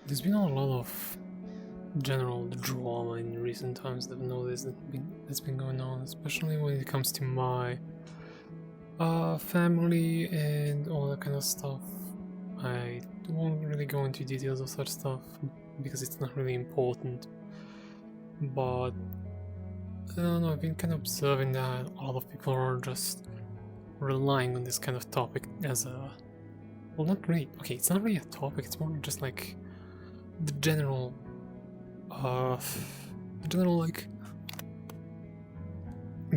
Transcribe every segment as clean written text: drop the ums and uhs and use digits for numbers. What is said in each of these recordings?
There's been a lot of general drama in recent times that I've noticed that's been going on, especially when it comes to my family and all that kind of stuff. I won't really go into details of such stuff because it's not really important, but I don't know, I've been kind of observing that a lot of people are just relying on this kind of topic as a, well, not really, okay, it's not really a topic, it's more just like the general like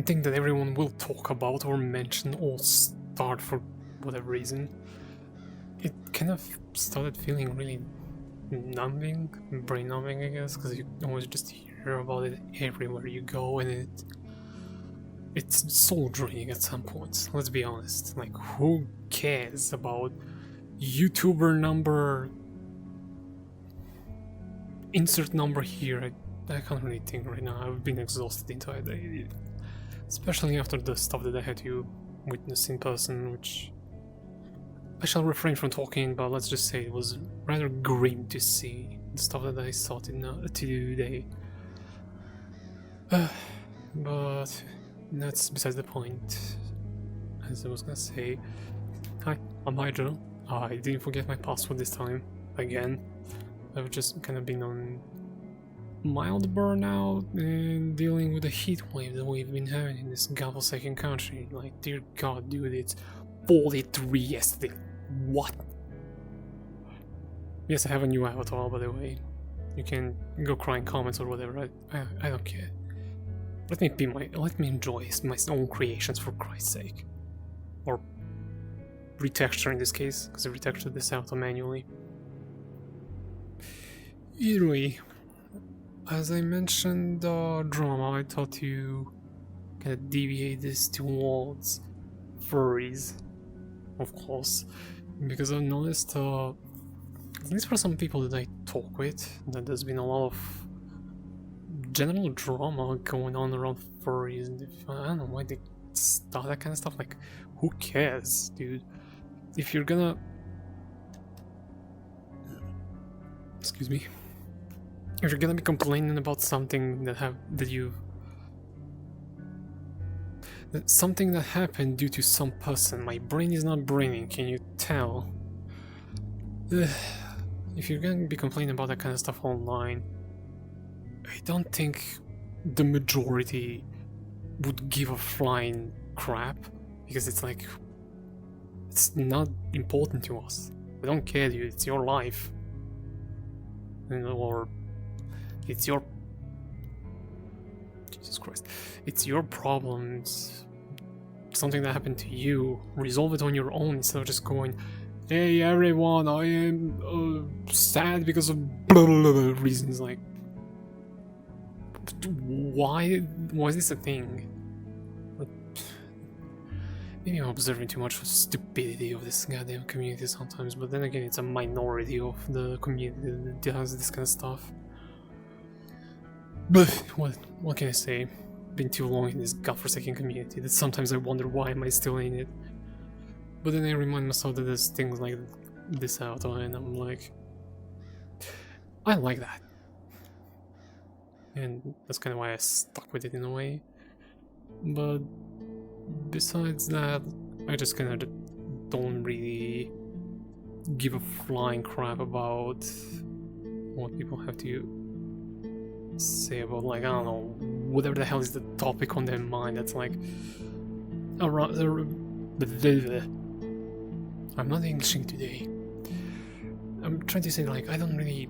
thing that everyone will talk about or mention or start for whatever reason. It kind of started feeling really numbing, brain numbing, I guess, because you always just hear about it everywhere you go, and it's soul draining at some points. Let's be honest. Like, who cares about YouTuber number? Insert number here. I can't really think right now. I've been exhausted the entire day, especially after the stuff that I had to witness in person, which I shall refrain from talking, but let's just say it was rather grim to see the stuff that I saw today. But that's besides the point. As I was gonna say, hi, I'm Hydra. I didn't forget my password this time, again. I've just kind of been on mild burnout and dealing with the heat wave that we've been having in this godforsaken country. Like, dear God, dude, it's 43 yesterday. What? Yes, I have a new avatar, by the way. You can go cry in comments or whatever. I don't care. Let me enjoy my own creations, for Christ's sake. Or retexture in this case, because I retextured this out manually. Either way, as I mentioned drama, I thought to kind of deviate this towards furries, of course, because I've noticed, at least for some people that I talk with, that there's been a lot of general drama going on around furries, and I don't know why they start that kind of stuff. Like, who cares, dude? If you're gonna... Excuse me. If you're gonna be complaining about something something that happened due to some person, my brain is not braining, can you tell? If you're gonna be complaining about that kind of stuff online, I don't think the majority would give a flying crap, because it's like, it's not important to us. We don't care, dude, it's your life. Or it's your... Jesus Christ. It's your problems. Something that happened to you. Resolve it on your own instead of just going, hey everyone, I am sad because of blah, blah, blah, reasons. Like, why is this a thing? Maybe I'm observing too much of stupidity of this goddamn community sometimes, but then again, it's a minority of the community that does this kind of stuff. But what can I say? Been too long in this godforsaken community that sometimes I wonder why am I still in it. But then I remind myself that there's things like this out there, and I'm like, I like that. And that's kind of why I stuck with it in a way. But besides that, I just kind of don't really give a flying crap about what people have to say about, like, I don't know, whatever the hell is the topic on their mind that's like around. I'm not Englishing today. I'm trying to say, like, I don't really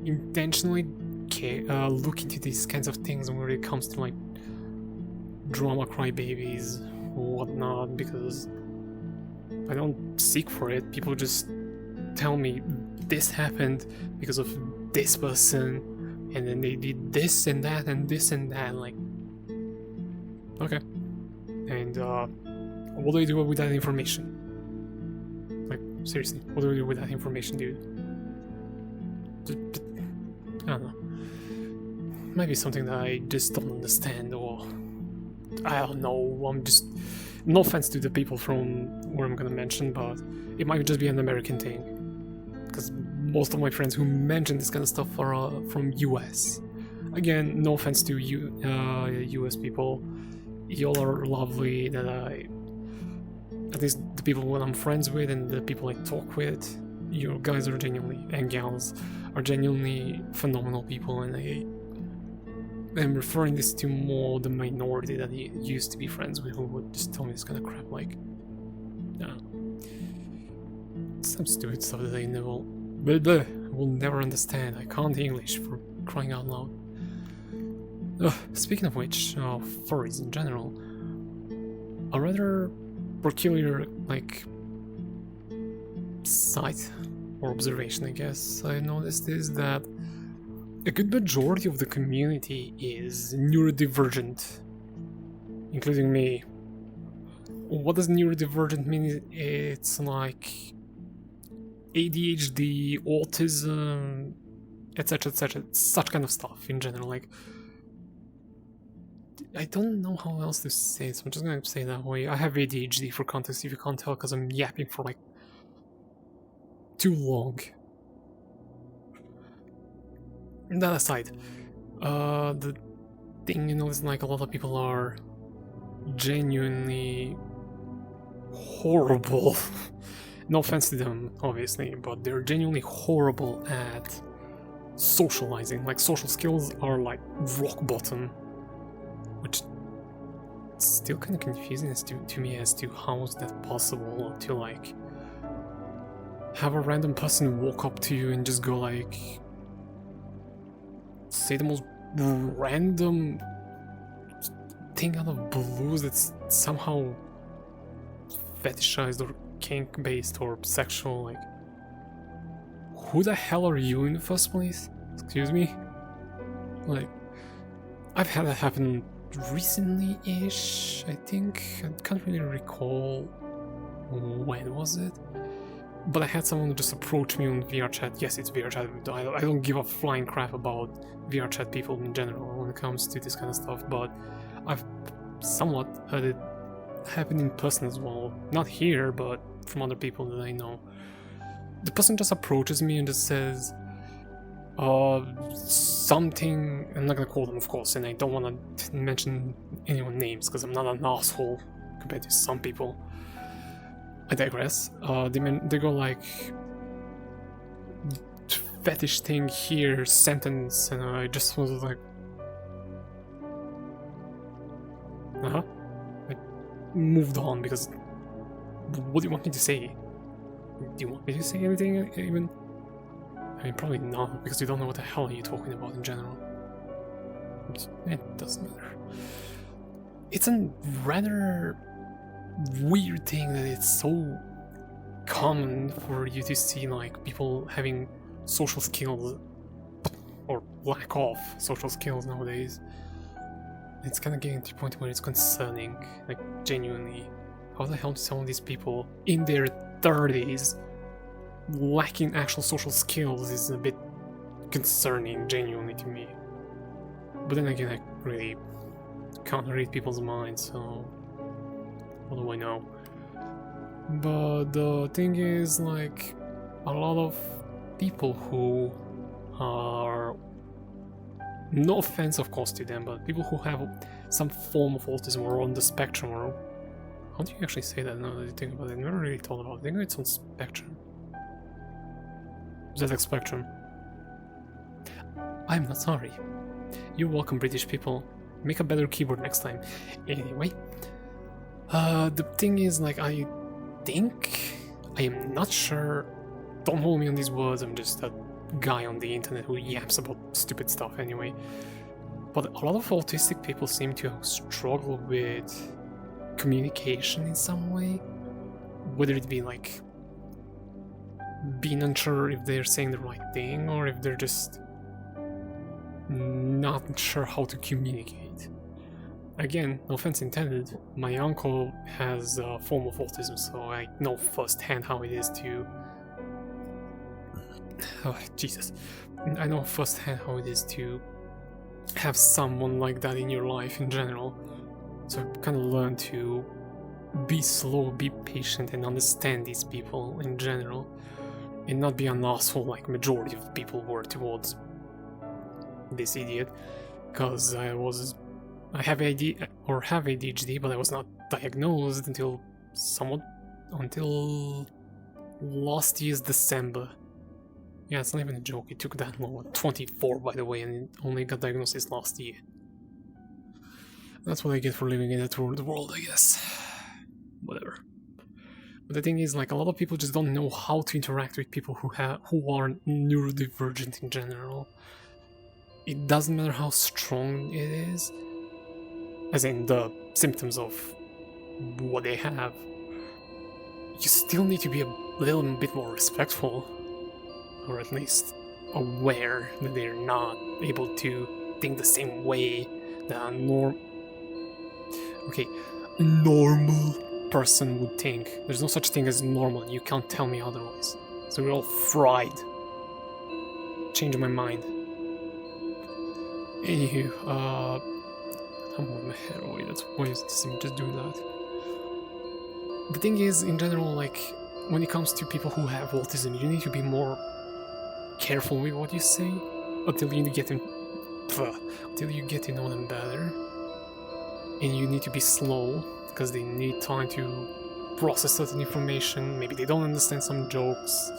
intentionally look into these kinds of things when it comes to, like, drama crybabies or whatnot, because I don't seek for it. People just tell me this happened because of this person, and then they did this and that and this and that. Like, okay. And what do I do with that information? Like, seriously, what do I do with that information, dude? I don't know. Maybe something that I just don't understand, or I don't know. I'm just... No offense to the people from where I'm gonna mention, but it might just be an American thing. Because most of my friends who mention this kind of stuff are from US. Again, no offense to you, US people. Y'all are lovely. That at least the people that I'm friends with and the people I talk with, you guys are genuinely, and gals, are genuinely phenomenal people, and I'm referring this to more the minority that I used to be friends with, who would just tell me this kind of crap, like, some stupid stuff that I will never understand. I can't English, for crying out loud. Speaking of which, furries in general, a rather peculiar, like, sight or observation, I guess, I noticed is that a good majority of the community is neurodivergent, including me. What does neurodivergent mean? It's like ADHD, autism, etc., such kind of stuff in general. Like, I don't know how else to say it, so I'm just gonna say it that way. I have ADHD, for context, if you can't tell, because I'm yapping for like too long. That aside, the thing, you know, is like a lot of people are genuinely horrible. No offense to them, obviously, but they're genuinely horrible at socializing. Like, social skills are like rock bottom, which is still kind of confusing to me as to how is that possible to like have a random person walk up to you and just go like, say the most random thing out of blues that's somehow fetishized or kink based or sexual. Like, who the hell are you in the first place? Excuse me? Like, I've had that happen recently-ish, I think. I can't really recall when was it, but I had someone just approach me on VR chat. Yes, it's VR chat. I don't give a flying crap about VR chat people in general when it comes to this kind of stuff, but I've somewhat heard it happen in person as well. Not here, but from other people that I know. The person just approaches me and just says something. I'm not gonna call them, of course, and I don't want to mention anyone's names because I'm not an asshole compared to some people. I digress. They go like, fetish thing here, sentence, and I just was like, I moved on because what do you want me to say? Do you want me to say anything even? I mean, probably not, because you don't know what the hell are you talking about in general. It doesn't matter. It's a rather weird thing that it's so common for you to see like people having social skills or lack of social skills nowadays. It's kind of getting to the point where it's concerning, like genuinely. How the hell do some of these people in their 30s lacking actual social skills is a bit concerning, genuinely, to me. But then again, I really can't read people's minds, so what do I know? But the thing is, like, a lot of people who are, no offense of course to them, but people who have some form of autism or on the spectrum, or how do you actually say that now that you think about it? I never really thought about it. I think it's on spectrum. ZX Spectrum. I'm not sorry. You're welcome, British people. Make a better keyboard next time. Anyway, the thing is, like, I am not sure. Don't hold me on these words. I'm just a guy on the internet who yaps about stupid stuff anyway. But a lot of autistic people seem to struggle with communication in some way, whether it be like being unsure if they're saying the right thing or if they're just not sure how to communicate. Again, no offense intended, my uncle has a form of autism, so I know firsthand how it is to... Oh, Jesus. I know firsthand how it is to have someone like that in your life in general. So I've kind of learned to be slow, be patient, and understand these people in general. and not be an asshole like majority of people were towards this idiot, because I have ADHD, but I was not diagnosed until last year's December. Yeah, it's not even a joke, it took that long. I'm 24, by the way, and only got diagnosed this last year. That's what I get for living in a third world, I guess. Whatever. But the thing is, like, a lot of people just don't know how to interact with people who are neurodivergent in general. It doesn't matter how strong it is, as in the symptoms of what they have. You still need to be a little bit more respectful, or at least aware that they're not able to think the same way that a normal person would think. There's no such thing as normal, you can't tell me otherwise. So we're all fried. Changing my mind. Anywho, I'm moving my hair away, that's why you see me just doing that. The thing is, in general, like, when it comes to people who have autism, you need to be more careful with what you say until you get to know them better. And you need to be slow, because they need time to process certain information. Maybe they don't understand some jokes,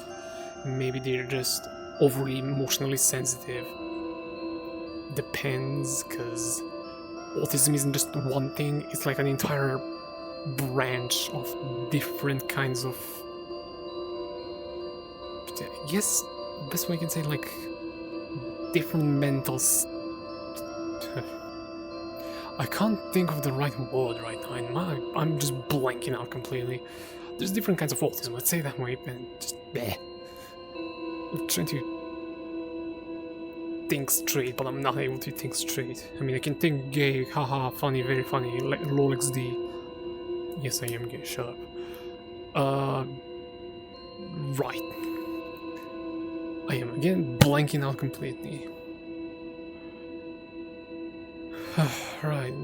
maybe they're just overly emotionally sensitive. Depends, because autism isn't just one thing, it's like an entire branch of different kinds of, I guess the best way I can say, like, different mental I can't think of the right word right now, I'm just blanking out completely. There's different kinds of autism, let's say that way, and just I'm trying to think straight, but I'm not able to think straight. I mean, I can think gay, haha, funny, very funny, lol XD. Yes, I am gay, shut up. Right. I am again blanking out completely. Right,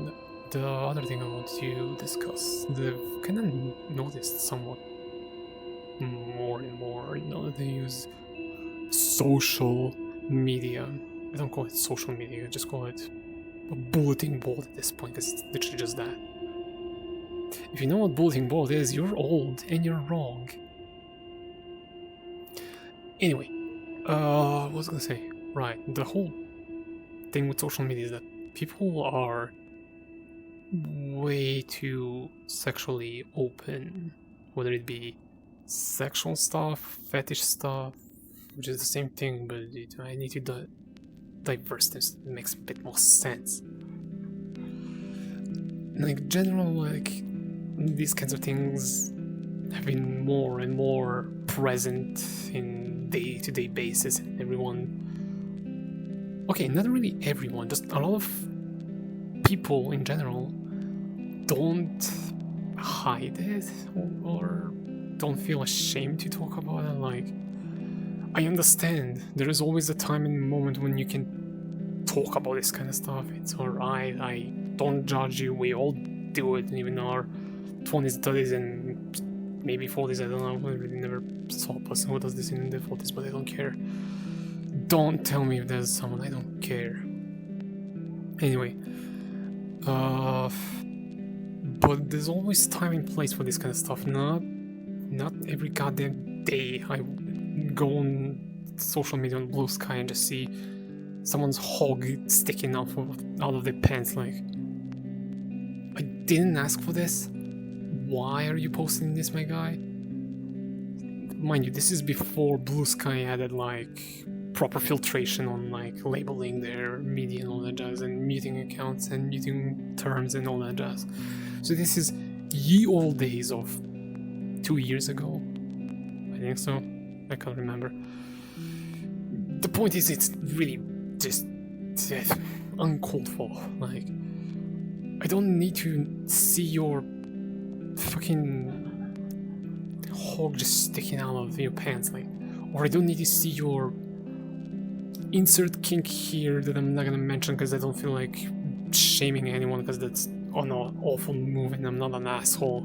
the other thing I want to discuss, I've kind of noticed somewhat more and more, that they use social media. I don't call it social media, I just call it a bulletin board at this point, because it's literally just that. If you know what bulletin board is, you're old and you're wrong. Anyway, what was I gonna say? Right, the whole thing with social media is that people are way too sexually open, whether it be sexual stuff, fetish stuff, which is the same thing, but I need to diverse this, it makes a bit more sense. Like, general, like, these kinds of things have been more and more present in day-to-day basis, and everyone, okay, not really everyone, just a lot of people in general don't hide it or don't feel ashamed to talk about it. Like, I understand there is always a time and moment when you can talk about this kind of stuff. It's alright, I don't judge you, we all do it, even our 20s, 30s, and maybe 40s, I don't know, I really never saw a person who does this in their 40s, but I don't care. Don't tell me if there's someone, I don't care. Anyway, but there's always time and place for this kind of stuff. Not every goddamn day I go on social media on Blue Sky and just see someone's hog sticking out of their pants. Like, I didn't ask for this. Why are you posting this, my guy? Mind you, this is before Blue Sky added like proper filtration on like labeling their media and all that jazz, and muting accounts and muting terms and all that jazz. So this is ye old days of 2 years ago, I think so, I can't remember. The point is, it's really just uncalled for. Like, I don't need to see your fucking hog just sticking out of your pants, like, or I don't need to see your insert kink here that I'm not gonna mention because I don't feel like shaming anyone, because that's an awful move and I'm not an asshole.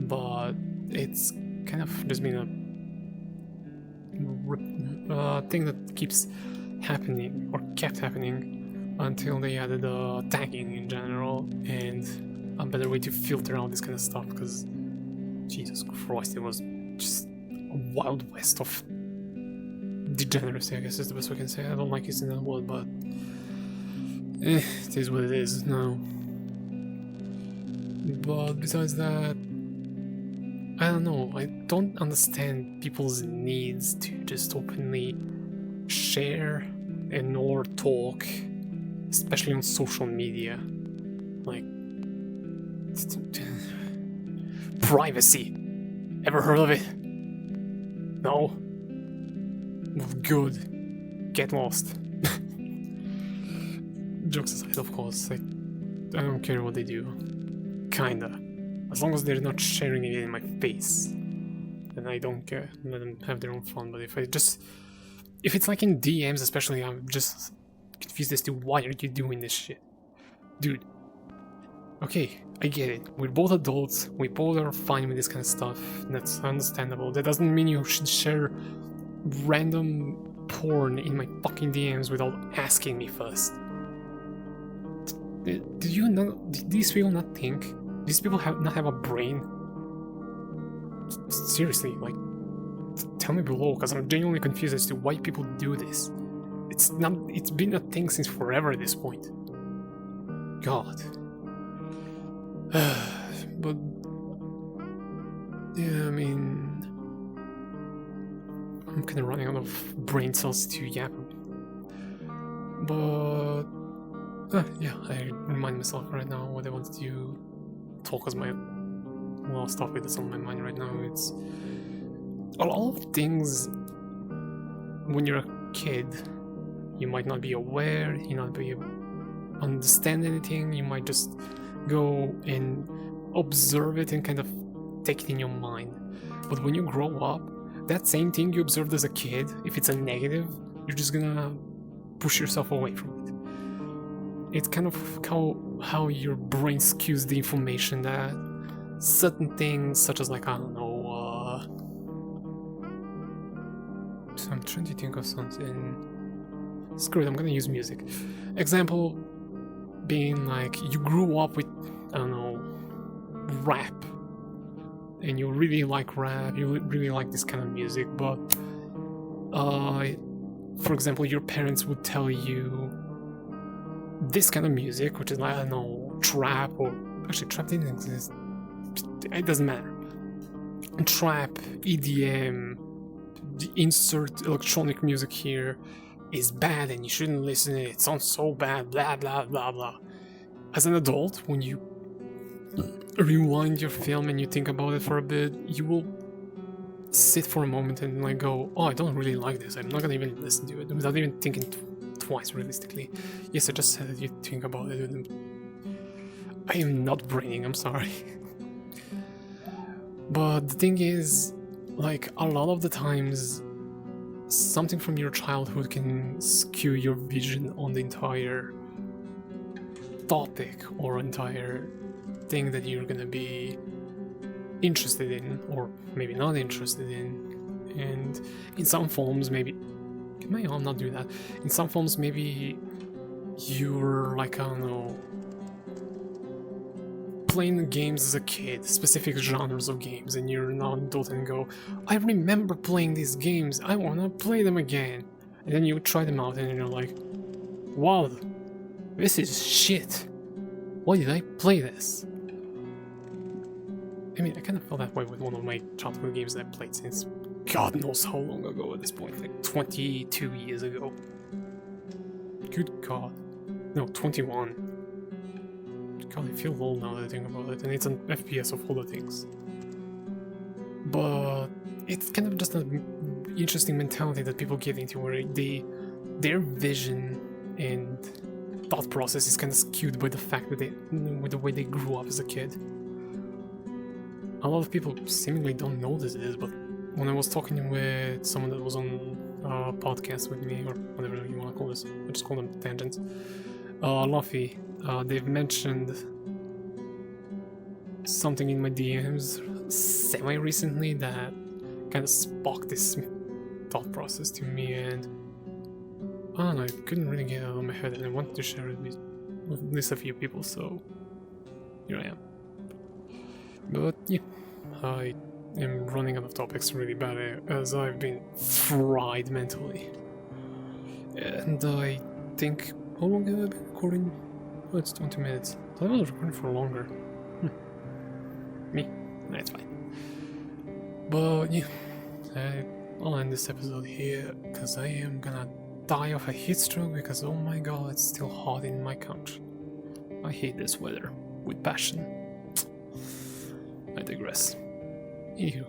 But it's kind of just been a thing that keeps happening or kept happening until they added tagging in general and a better way to filter out this kind of stuff, because Jesus Christ, it was just a wild west of degeneracy, I guess is the best we can say. I don't like using that word, but it is what it is now. But besides that, I don't know, I don't understand people's needs to just openly share and or talk, especially on social media. Like, privacy. Ever heard of it? No? Well, good. Get lost. Jokes aside, of course, like, I don't care what they do. Kinda. As long as they're not sharing it in my face, then I don't care. Let them have their own fun. But if it's like in DMs especially, I'm just confused as to why are you doing this shit? Dude. Okay, I get it. We're both adults, we both are fine with this kind of stuff. That's understandable. That doesn't mean you should share random porn in my fucking DMs without asking me first. Do you not? Did these people not think? These people not have a brain? Seriously, like, tell me below, because I'm genuinely confused as to why people do this. It's been a thing since forever at this point. God. But yeah, I mean, I'm kind of running out of brain cells to yap. But yeah, I remind myself right now what I wanted to talk as my last topic that's on my mind right now. It's a lot of things. When you're a kid, you might not be aware, you not be understand anything. You might just go and observe it and kind of take it in your mind. But when you grow up, that same thing you observed as a kid, if it's a negative, you're just gonna push yourself away from it. It's kind of how your brain skews the information that certain things, such as, like, I don't know, so I'm trying to think of something. Screw it, I'm gonna use music. Example being, like, you grew up with, I don't know, rap, and you really like rap, you really like this kind of music, but for example, your parents would tell you this kind of music, which is, like, I don't know, trap, or actually trap didn't exist, it doesn't matter, trap, EDM, insert electronic music here, is bad and you shouldn't listen to it, it sounds so bad, blah blah blah blah. As an adult, when you rewind your film and you think about it for a bit, you will sit for a moment and, like, go, oh, I don't really like this, I'm not gonna even listen to it, without even thinking twice, realistically. Yes, I just said that you think about it. I am not braining, I'm sorry. But the thing is, like, a lot of the times, something from your childhood can skew your vision on the entire topic or entire thing that you're gonna be interested in, or maybe not interested in. And in some forms, maybe... Can my arm not do that? In some forms, maybe you're, like, I don't know, playing games as a kid, specific genres of games, and you're now an adult and go, I remember playing these games, I wanna play them again. And then you try them out and you're like, wow, this is shit. Why did I play this? I mean, I kind of felt that way with one of my childhood games that I played since God knows how long ago at this point, like 22 years ago. Good God. No, 21. God, I feel old now that I think about it, and it's an FPS of all the things. But it's kind of just an interesting mentality that people get into, where their vision and thought process is kind of skewed by the fact that with the way they grew up as a kid. A lot of people seemingly don't notice this, but when I was talking with someone that was on a podcast with me, or whatever you want to call this, I just call them tangents, Luffy, they've mentioned something in my DMs semi-recently that kind of sparked this thought process to me, and I don't know, I couldn't really get it out of my head, and I wanted to share it with at least a few people, so here I am. But yeah, I am running out of topics really bad as I've been fried mentally. And I think, how long have I been recording? Oh, it's 20 minutes. I thought I was recording for longer. Me? Nah, it's fine. But yeah, I'll end this episode here because I am gonna die of a heat stroke because oh my god, it's still hot in my country. I hate this weather with passion. I digress. Anywho,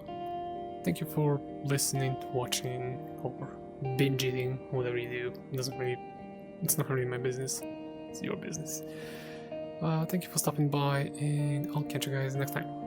thank you for listening, watching, or binge eating, whatever you do. It's not really my business. It's your business. Thank you for stopping by, and I'll catch you guys next time.